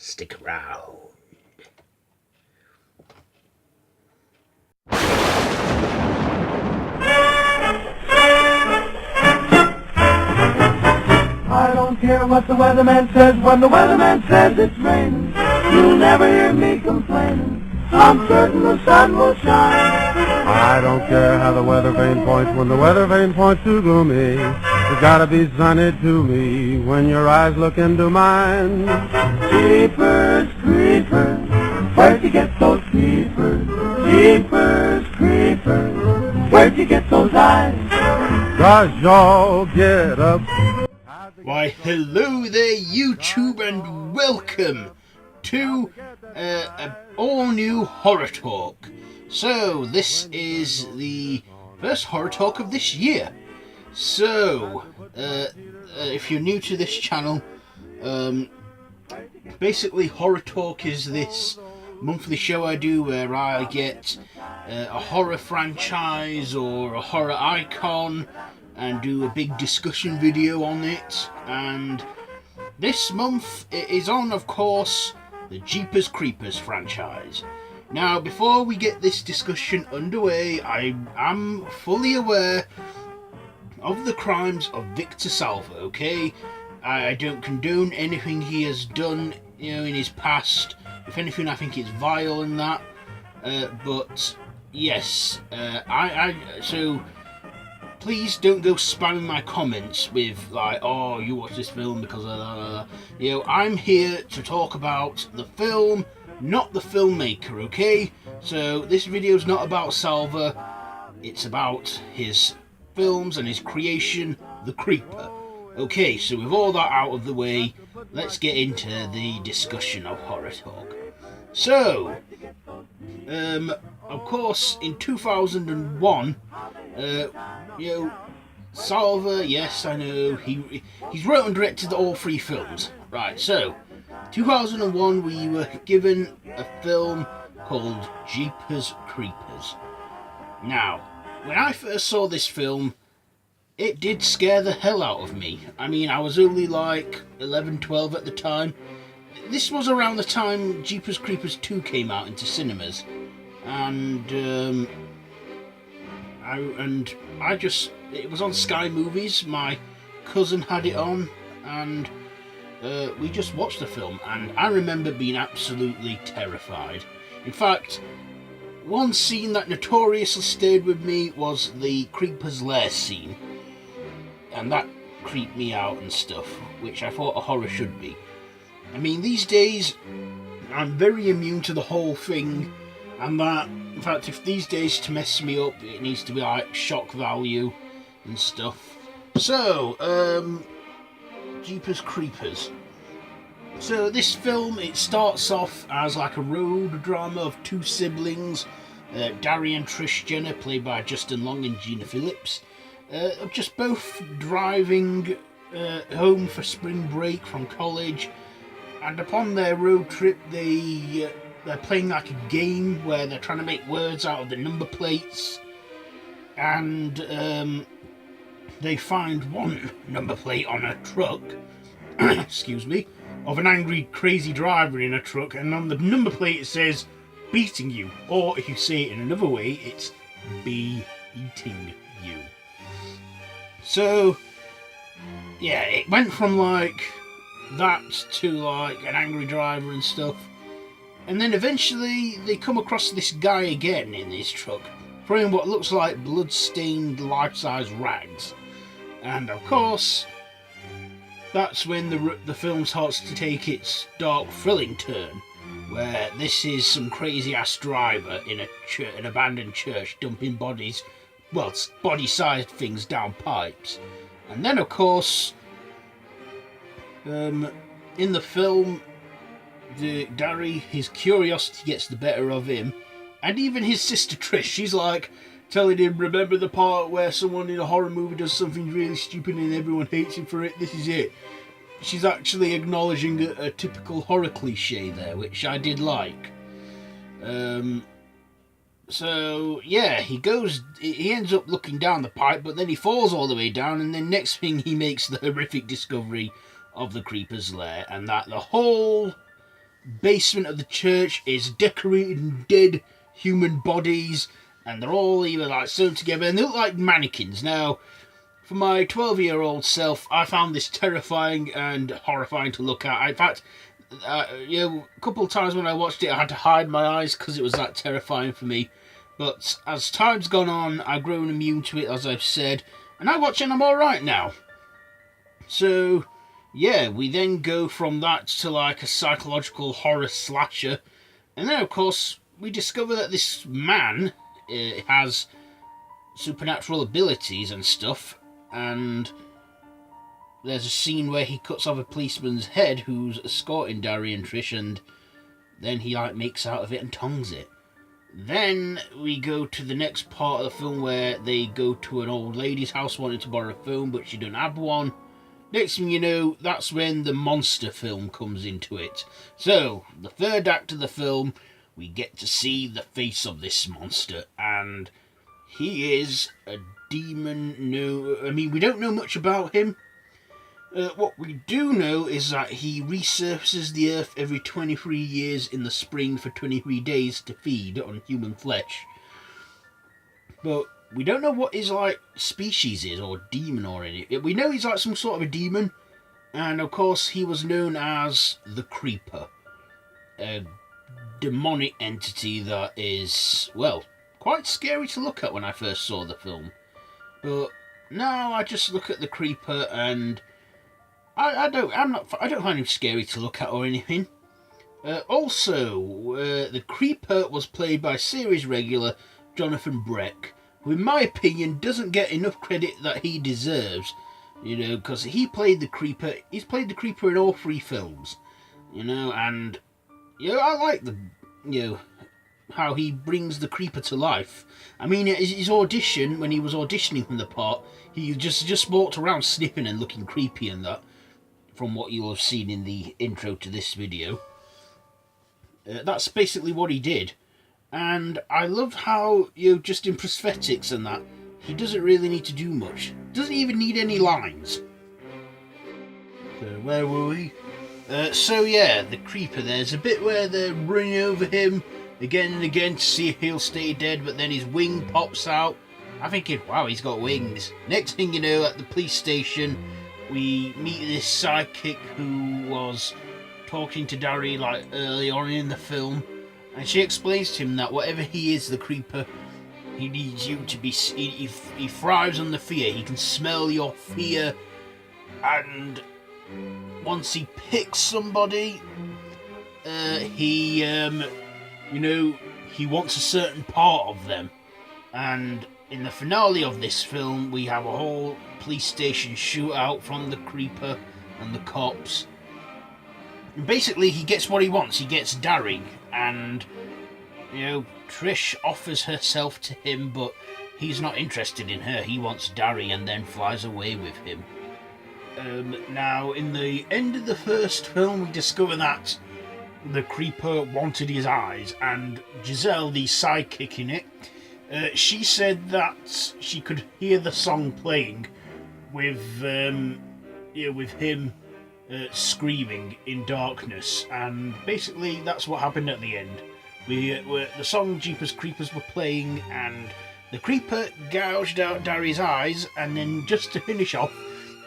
Stick around. I don't care what the weatherman says when the weatherman says it's raining. You'll never hear me complaining. I'm certain the sun will shine. I don't care how the weather vane points when the weather vane points to gloomy. It's gotta be sunny to me when your eyes look into mine. Jeepers creepers, where'd you get those creepers? Jeepers creepers, where'd you get those eyes? 'Cause y'all get up. Why, hello there, YouTube, and welcome to an all-new horror talk. So, this is the first horror talk of this year. So, if you're new to this channel, basically horror talk is this monthly show I do where I get a horror franchise or a horror icon and do a big discussion video on it. And this month it is on, of course, the Jeepers Creepers franchise. Now, before we get this discussion underway, I am fully aware of the crimes of Victor Salva, okay? I don't condone anything he has done, in his past. If anything, I think it's vile and that. But yes, so please don't go spamming my comments with like, "Oh, you watch this film because of that." I'm here to talk about the film, not the filmmaker, okay? So this video is not about Salva, it's about his films and his creation, The Creeper. Okay, so with all that out of the way, let's get into the discussion of horror talk. So, of course, in 2001, Salva, yes, I know, he's wrote and directed all three films. Right, so 2001 we were given a film called Jeepers Creepers. Now, when I first saw this film, it did scare the hell out of me. I mean, I was only like 11, 12 at the time. This was around the time Jeepers Creepers 2 came out into cinemas. And it was on Sky Movies. My cousin had it on, and we just watched the film, and I remember being absolutely terrified. In fact, one scene that notoriously stayed with me was the Creeper's Lair scene, and that creeped me out and stuff, which I thought a horror should be. I mean, these days I'm very immune to the whole thing, and that, in fact, if these days to mess me up, it needs to be like shock value and stuff. So, Jeepers Creepers. So this film, it starts off as like a road drama of two siblings, Darry and Trish Jenner, played by Justin Long and Gina Phillips, just both driving home for spring break from college, and upon their road trip they're playing like a game where they're trying to make words out of the number plates, and they find one number plate on a truck excuse me, of an angry crazy driver in a truck, and on the number plate it says beating you, or if you say it in another way, it's be eating you. So yeah, it went from like that to like an angry driver and stuff, and then eventually they come across this guy again in his truck throwing what looks like blood-stained life-size rags, and of course that's when the film starts to take its dark, thrilling turn, where this is some crazy-ass driver in an abandoned church dumping bodies, well, body-sized things down pipes. And then, of course, in the film, Darry, his curiosity gets the better of him, and even his sister Trish, she's like telling him, remember the part where someone in a horror movie does something really stupid and everyone hates him for it? This is it. She's actually acknowledging a typical horror cliche there, which I did like. So yeah, he ends up looking down the pipe, but then he falls all the way down, and then next thing he makes the horrific discovery of the Creeper's lair, and that the whole basement of the church is decorated in dead human bodies, and they're all either like sewn together, and they look like mannequins. Now, for my 12-year-old self, I found this terrifying and horrifying to look at. In fact, a couple of times when I watched it, I had to hide my eyes because it was that terrifying for me. But as time's gone on, I've grown immune to it, as I've said, and I watch it and I'm alright now. So, yeah, we then go from that to like a psychological horror slasher, and then of course we discover that this man has supernatural abilities and stuff, and there's a scene where he cuts off a policeman's head who's escorting Darry and Trish, and then he like makes out of it and tongues it. Then we go to the next part of the film where they go to an old lady's house wanting to borrow a phone, but she don't have one. Next thing you know, that's when the monster film comes into it. So, the third act of the film, we get to see the face of this monster, and he is a demon. We don't know much about him. What we do know is that he resurfaces the earth every 23 years in the spring for 23 days to feed on human flesh. But we don't know what his species is, or demon or anything. We know he's like some sort of a demon, and of course he was known as the Creeper, a demonic entity that is, well, quite scary to look at when I first saw the film. But now I just look at the Creeper and I don't find him scary to look at or anything. The Creeper was played by series regular Jonathan Breck, who in my opinion doesn't get enough credit that he deserves, because he played the Creeper. He's played the Creeper in all 3 films, and I like how he brings the Creeper to life. I mean, his audition, when he was auditioning for the part, he just walked around sniffing and looking creepy and that, from what you'll have seen in the intro to this video. That's basically what he did. And I love how, just in prosthetics and that, he doesn't really need to do much. Doesn't even need any lines. So, where were we? The Creeper, there's a bit where they're running over him again and again to see if he'll stay dead, but then his wing pops out. I'm thinking, wow, he's got wings. Next thing you know, at the police station, we meet this sidekick who was talking to Darry early on in the film, and she explains to him that whatever he is, the Creeper, he needs you to be. He thrives on the fear. He can smell your fear, and once he picks somebody, he wants a certain part of them. And in the finale of this film, we have a whole police station shootout from the Creeper and the cops. And basically, he gets what he wants. He gets Darry, and Trish offers herself to him, but he's not interested in her. He wants Darry, and then flies away with him. Now, in the end of the first film, we discover that the Creeper wanted his eyes, and Giselle, the sidekick in it, she said that she could hear the song playing with him screaming in darkness, and basically that's what happened at the end. The song Jeepers Creepers were playing, and the Creeper gouged out Darry's eyes, and then just to finish off,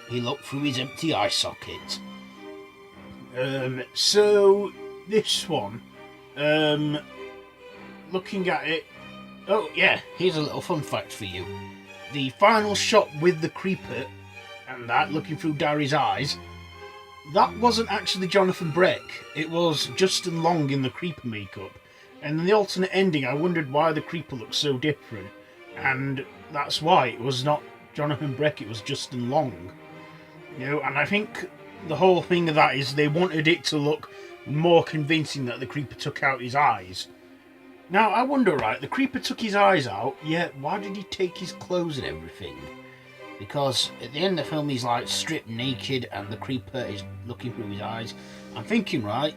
he looked through his empty eye socket. So this one, looking at it, oh yeah, here's a little fun fact for you. The final shot with the Creeper and that, looking through Darry's eyes, that wasn't actually Jonathan Breck. It was Justin Long in the Creeper makeup. And in the alternate ending, I wondered why the Creeper looked so different. And that's why. It was not Jonathan Breck, it was Justin Long. And I think the whole thing of that is they wanted it to look more convincing that the Creeper took out his eyes. Now, I wonder, right, the Creeper took his eyes out, yet why did he take his clothes and everything? Because at the end of the film, he's stripped naked and the Creeper is looking through his eyes. I'm thinking, right,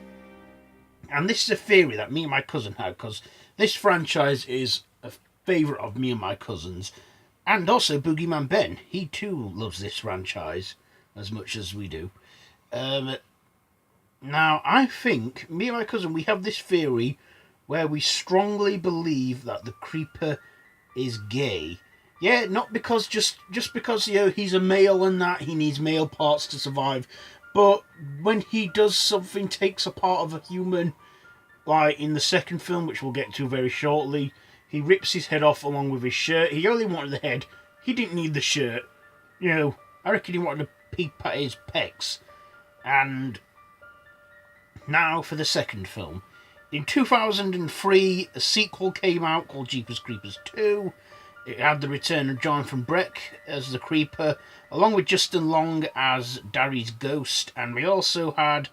and this is a theory that me and my cousin had, because this franchise is a favourite of me and my cousins, and also Boogeyman Ben. He too loves this franchise as much as we do. Now, I think, me and my cousin, we have this theory where we strongly believe that the Creeper is gay. Yeah, not because just because, he's a male and that he needs male parts to survive, but when he does something, takes a part of a human, like in the second film, which we'll get to very shortly, he rips his head off along with his shirt. He only wanted the head. He didn't need the shirt. I reckon he wanted to peep at his pecs. And now for the second film. In 2003, a sequel came out called Jeepers Creepers 2. It had the return of Jonathan Breck as the Creeper, along with Justin Long as Darry's ghost, and we also had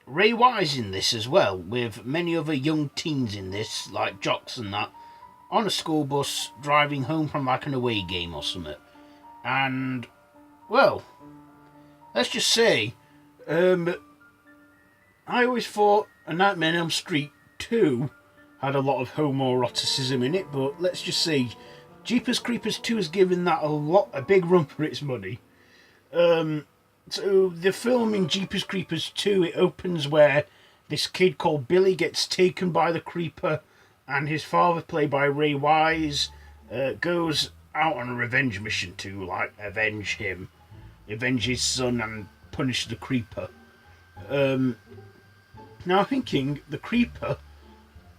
Ray Wise in this as well, with many other young teens in this, like jocks and that, on a school bus driving home from like an away game or something. And, well, let's just say, I always thought A Nightmare on Elm Street 2 had a lot of homoeroticism in it, but let's just say Jeepers Creepers 2 has given that a big run for its money. So the film in Jeepers Creepers 2, it opens where this kid called Billy gets taken by the Creeper, and his father, played by Ray Wise, goes out on a revenge mission to avenge his son and punish the Creeper. Now thinking, the Creeper,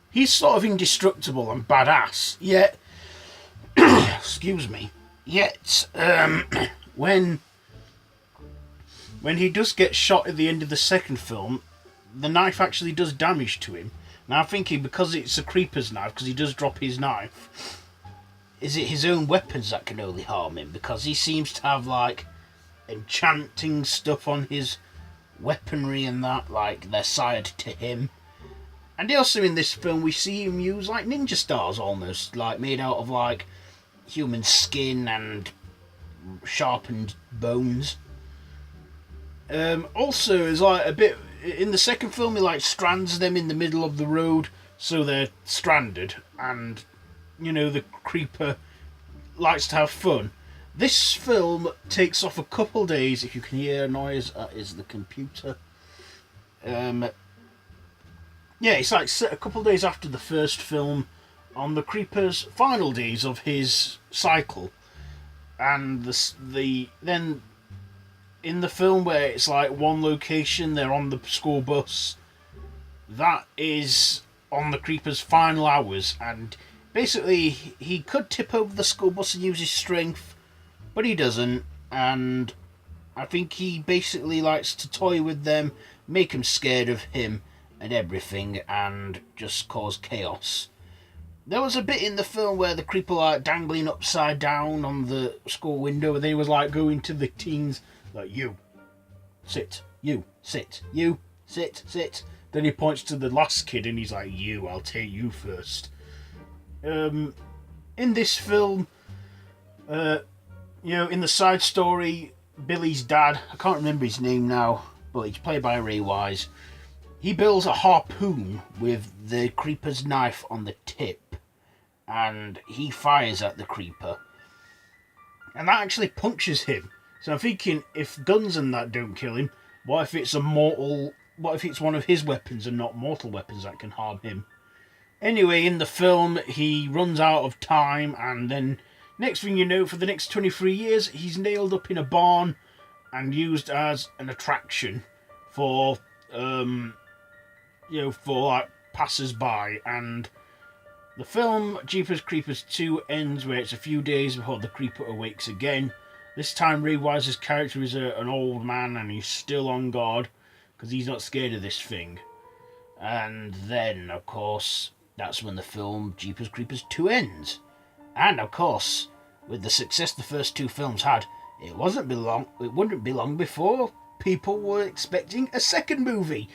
he's sort of indestructible and badass, yet excuse me, yet when he does get shot at the end of the second film, the knife actually does damage to him. Now I'm thinking, because it's a Creeper's knife, because he does drop his knife, is it his own weapons that can only harm him? Because he seems to have enchanting stuff on his weaponry and that, they're sired to him. And also in this film we see him use ninja stars almost, made out of human skin and sharpened bones. Also, there's a bit in the second film, he strands them in the middle of the road, so they're stranded, and the Creeper likes to have fun. This film takes off a couple days. If you can hear a noise, that is the computer. It's a couple days after the first film, on the Creeper's final days of his cycle, and then in the film where it's one location, they're on the school bus, that is on the Creeper's final hours, and basically he could tip over the school bus and use his strength, but he doesn't, and I think he basically likes to toy with them, make them scared of him and everything, and just cause chaos. There was a bit in the film where the Creeper dangling upside down on the school window, and they was going to the teens, you, sit, you, sit, you, sit. Then he points to the last kid and he's you, I'll take you first. In this film, in the side story, Billy's dad, I can't remember his name now, but he's played by Ray Wise. He builds a harpoon with the Creeper's knife on the tip, and he fires at the Creeper, and that actually punctures him. So I'm thinking, if guns and that don't kill him, what if it's one of his weapons and not mortal weapons that can harm him? Anyway, in the film, he runs out of time, and then next thing you know, for the next 23 years, he's nailed up in a barn and used as an attraction for passers-by. And the film Jeepers Creepers 2 ends where it's a few days before the Creeper awakes again. This time Ray Wise's character is an old man, and he's still on guard because he's not scared of this thing. And then, of course, that's when the film Jeepers Creepers 2 ends. And of course, with the success the first two films had, it wouldn't be long before people were expecting a second movie.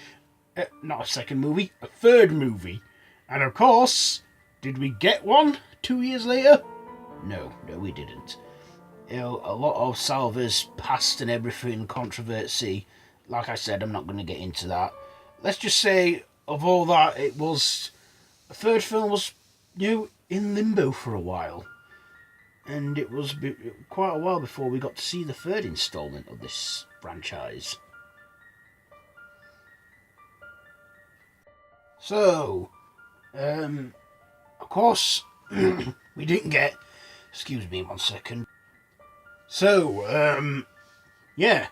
Not a second movie, a third movie. And of course, did we get one 2 years later? No, we didn't. A lot of salvers past and everything, controversy. Like I said, I'm not going to get into that. Let's just say, of all that, the third film was, in limbo for a while. And it was quite a while before we got to see the third installment of this franchise. So, of course, we didn't get... Excuse me 1 second. So, yeah.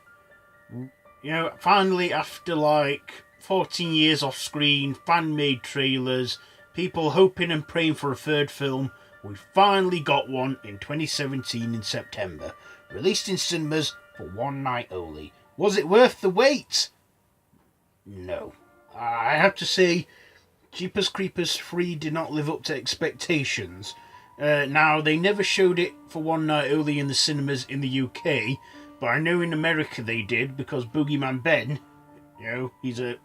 You know, finally, after like 14 years off screen, fan-made trailers, people hoping and praying for a third film, we finally got one in 2017 in September. Released in cinemas for one night only. Was it worth the wait? No. I have to say, Jeepers Creepers 3 did not live up to expectations. Now, they never showed it for one night only in the cinemas in the UK, but I know in America they did, because Boogeyman Ben, you know, he's a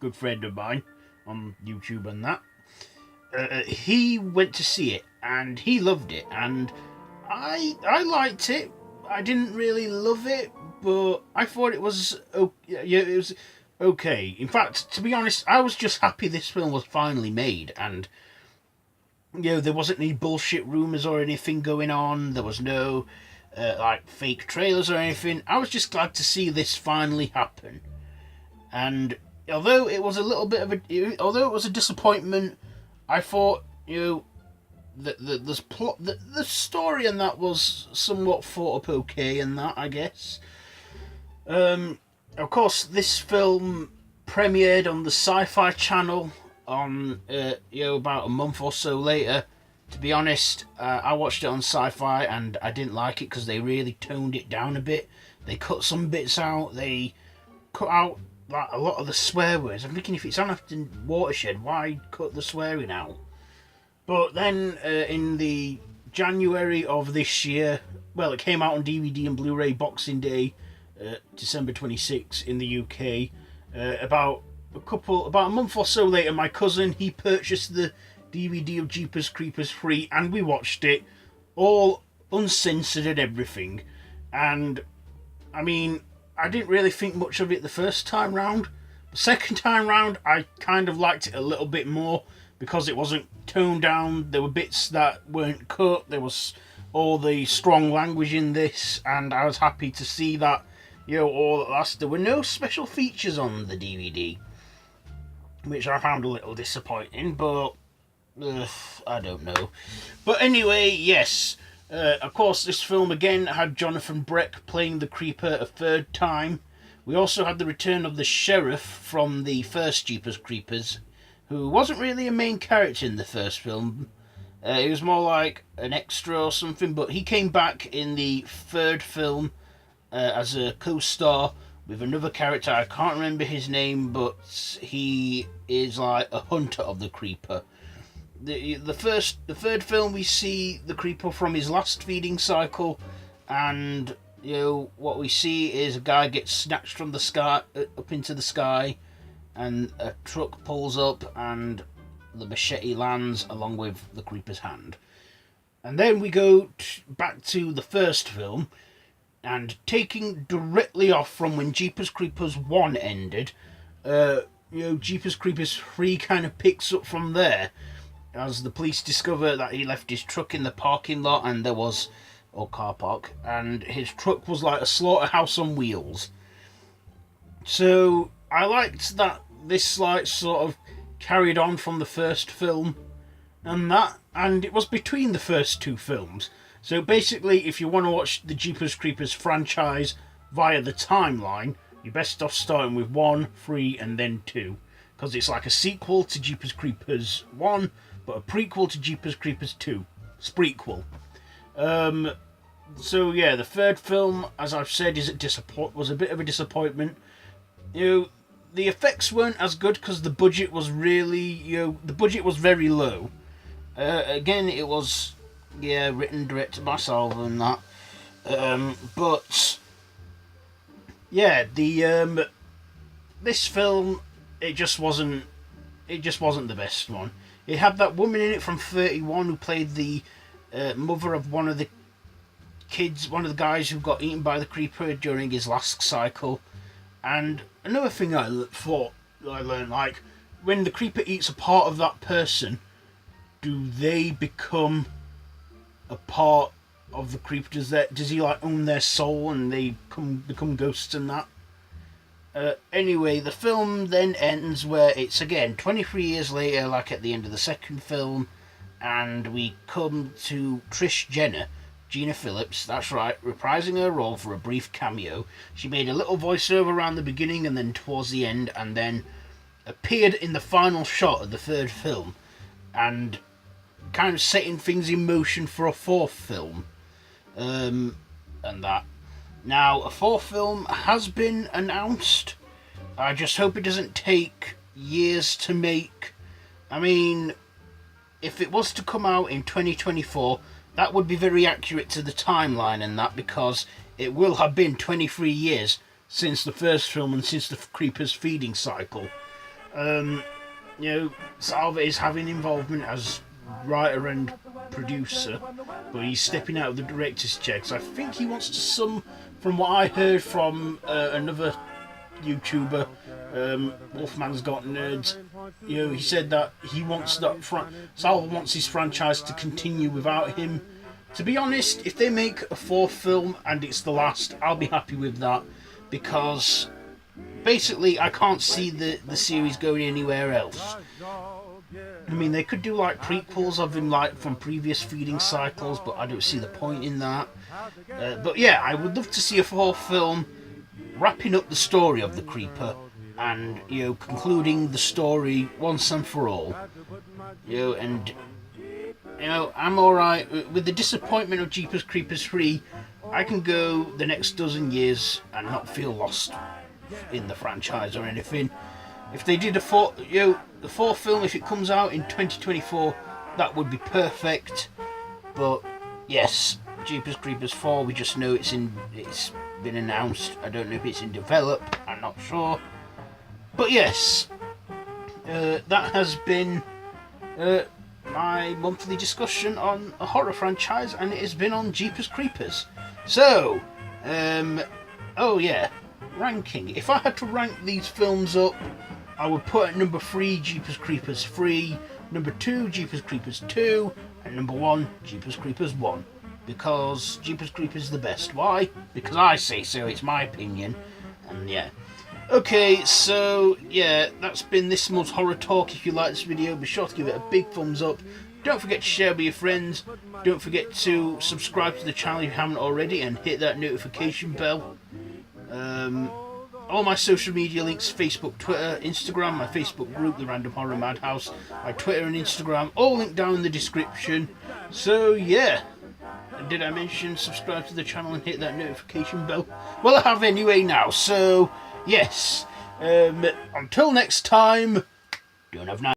good friend of mine on YouTube and that, he went to see it, and he loved it, and I liked it. I didn't really love it, but I thought it was it was okay. In fact, to be honest, I was just happy this film was finally made, and there wasn't any bullshit rumours or anything going on. There was no like fake trailers or anything. I was just glad to see this finally happen. And although it was a disappointment, I thought the plot, the story, and that was somewhat thought up okay, and that, I guess. Of course, this film premiered on the Sci-Fi Channel on about a month or so later. To be honest, I watched it on Sci-Fi and I didn't like it because they really toned it down a bit. They cut some bits out. They cut out like a lot of the swear words. I'm thinking, if it's on after Watershed, why cut the swearing out? But then in the January of this year, well, it came out on DVD and Blu-ray Boxing Day, December 26 in the UK. About a month or so later, my cousin, he purchased the DVD of Jeepers Creepers 3, and we watched it, all uncensored and everything. And I mean, I didn't really think much of it the first time round. The second time round, I kind of liked it a little bit more, because it wasn't toned down. There were bits that weren't cut. There was all the strong language in this, and I was happy to see that. All at last, there were no special features on the DVD, which I found a little disappointing, but I don't know. But anyway, yes, of course, this film again had Jonathan Breck playing the Creeper a third time. We also had the return of the sheriff from the first Jeepers Creepers, who wasn't really a main character in the first film. He was more like an extra or something, but he came back in the third film as a co-star with another character. I can't remember his name, but he is like a hunter of the Creeper. The third film, we see the Creeper from his last feeding cycle, and what we see is a guy gets snatched from the sky up into the sky, and a truck pulls up and the machete lands along with the Creeper's hand. And then we go back to the first film, and taking directly off from when Jeepers Creepers 1 ended, Jeepers Creepers 3 kind of picks up from there, as the police discover that he left his truck in the parking lot, and car park, and his truck was like a slaughterhouse on wheels. So I liked that this like sort of carried on from the first film, and it was between the first two films. So basically, if you want to watch the Jeepers Creepers franchise via the timeline, you're best off starting with 1, 3, and then 2, because it's like a sequel to Jeepers Creepers 1, but a prequel to Jeepers Creepers 2, spreuel. So yeah, the third film, as I've said, was a bit of a disappointment. The effects weren't as good because the budget was very low. Again, it was written, directed by myself and that. But yeah, this film, it just wasn't the best one. It had that woman in it from 31 who played the mother of one of the guys who got eaten by the Creeper during his last cycle. And another thing I learned, like, when the Creeper eats a part of that person, do they become a part of the Creeper? Does he like own their soul and they become ghosts and that? Anyway, the film then ends where it's again 23 years later, like at the end of the second film, and we come to Trish Jenner, Gina Phillips, that's right, reprising her role for a brief cameo. She made a little voiceover around the beginning and then towards the end, and then appeared in the final shot of the third film, and kind of setting things in motion for a fourth film. And that. Now, a fourth film has been announced. I just hope it doesn't take years to make. I mean, if it was to come out in 2024, that would be very accurate to the timeline and that, because it will have been 23 years since the first film and since the Creepers feeding cycle. Salva is having involvement as writer and producer, but he's stepping out of the director's chair because I think he wants to from what I heard from another YouTuber, Wolfman's Got Nerds, he said that he wants Salva wants his franchise to continue without him. To be honest, if they make a fourth film and it's the last, I'll be happy with that, because basically I can't see the series going anywhere else. I mean, they could do like prequels of him like from previous feeding cycles, but I don't see the point in that. But yeah, I would love to see a fourth film wrapping up the story of the Creeper and concluding the story once and for all. I'm alright with the disappointment of Jeepers Creepers 3. I can go the next dozen years and not feel lost in the franchise or anything. If they did the fourth film, if it comes out in 2024, that would be perfect. But yes, Jeepers Creepers 4, we just know it's been announced. I don't know if it's in develop, I'm not sure. But yes, that has been my monthly discussion on a horror franchise, and it has been on Jeepers Creepers. So, oh yeah, ranking. If I had to rank these films up, I would put at number 3 Jeepers Creepers 3, number 2 Jeepers Creepers 2, and number 1 Jeepers Creepers 1. Because Jeepers Creepers is the best. Why? Because I say so, it's my opinion. And yeah. Okay, so yeah, that's been this month's Horror Talk. If you like this video, be sure to give it a big thumbs up. Don't forget to share with your friends. Don't forget to subscribe to the channel if you haven't already, and hit that notification bell. All my social media links, Facebook, Twitter, Instagram, my Facebook group, The Random Horror Madhouse, my Twitter and Instagram, all linked down in the description. So yeah, did I mention subscribe to the channel and hit that notification bell? Well, I have anyway now, so yes. Until next time, don't have nice